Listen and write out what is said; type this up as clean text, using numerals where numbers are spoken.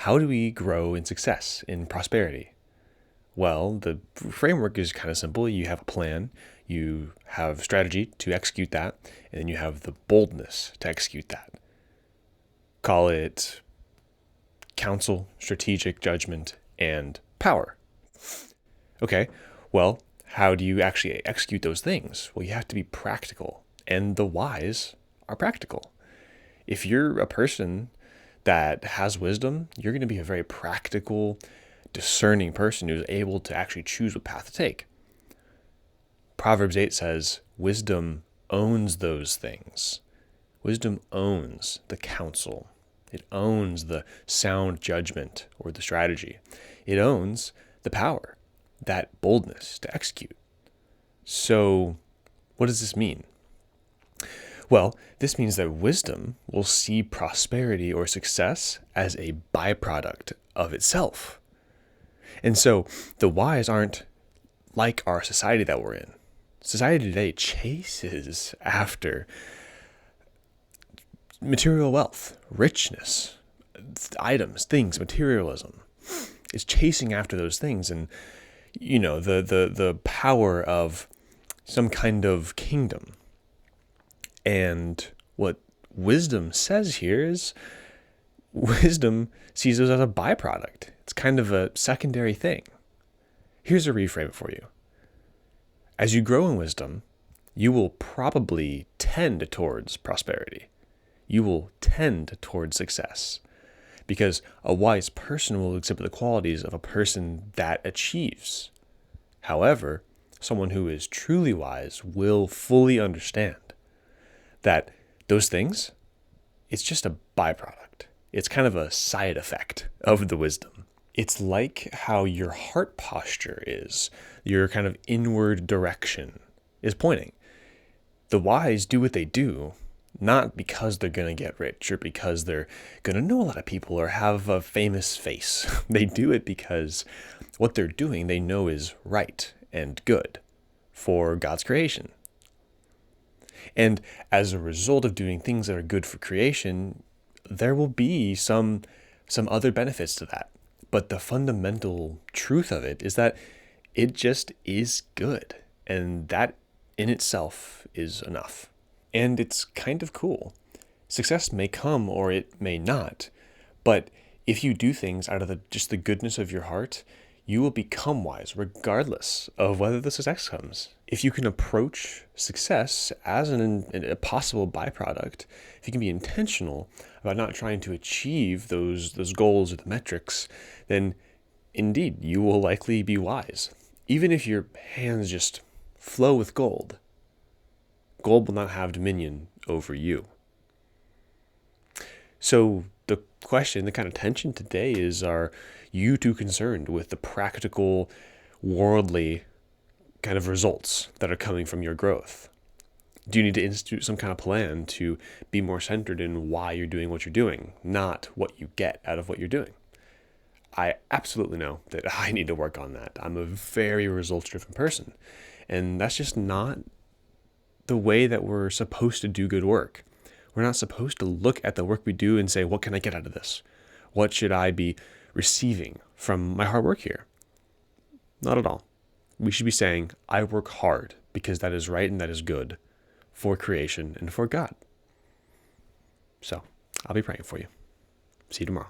how do we grow in success, in prosperity? Well, the framework is kind of simple. You have a plan, you have strategy to execute that, and then you have the boldness to execute that. Call it counsel, strategic judgment, and power. Okay, well, how do you actually execute those things? Well, you have to be practical, and the whys are practical. If you're a person that has wisdom, you're going to be a very practical, discerning person who's able to actually choose what path to take. Proverbs 8 says, wisdom owns those things. Wisdom owns the counsel. It owns the sound judgment or the strategy. It owns the power, that boldness to execute. So what does this mean? Well, this means that wisdom will see prosperity or success as a byproduct of itself. And so the whys aren't like our society that we're in. Society today chases after material wealth, richness, items, things, materialism. It's chasing after those things, and the power of some kind of kingdom. And what wisdom says here is wisdom sees those as a byproduct. It's kind of a secondary thing. Here's a reframe for you. As you grow in wisdom, you will probably tend towards prosperity. You will tend towards success, because a wise person will exhibit the qualities of a person that achieves. However, someone who is truly wise will fully understand that those things, it's just a byproduct. It's kind of a side effect of the wisdom. It's like how your heart posture is, your kind of inward direction is pointing. The wise do what they do, not because they're going to get rich or because they're going to know a lot of people or have a famous face. They do it because what they're doing they know is right and good for God's creation. And as a result of doing things that are good for creation, there will be some other benefits to that. But the fundamental truth of it is that it just is good. And that in itself is enough. And it's kind of cool. Success may come or it may not. But if you do things out of just the goodness of your heart, you will become wise regardless of whether the success comes. If you can approach success as a possible byproduct, if you can be intentional about not trying to achieve those goals or the metrics, then indeed you will likely be wise. Even if your hands just flow with gold, gold will not have dominion over you. So the question, the kind of tension today is, are you too concerned with the practical, worldly kind of results that are coming from your growth? Do you need to institute some kind of plan to be more centered in why you're doing what you're doing, not what you get out of what you're doing? I absolutely know that I need to work on that. I'm a very results-driven person, and that's just not the way that we're supposed to do good work. We're not supposed to look at the work we do and say, what can I get out of this? What should I be receiving from my hard work here? Not at all. We should be saying, I work hard because that is right and that is good for creation and for God. So I'll be praying for you. See you tomorrow.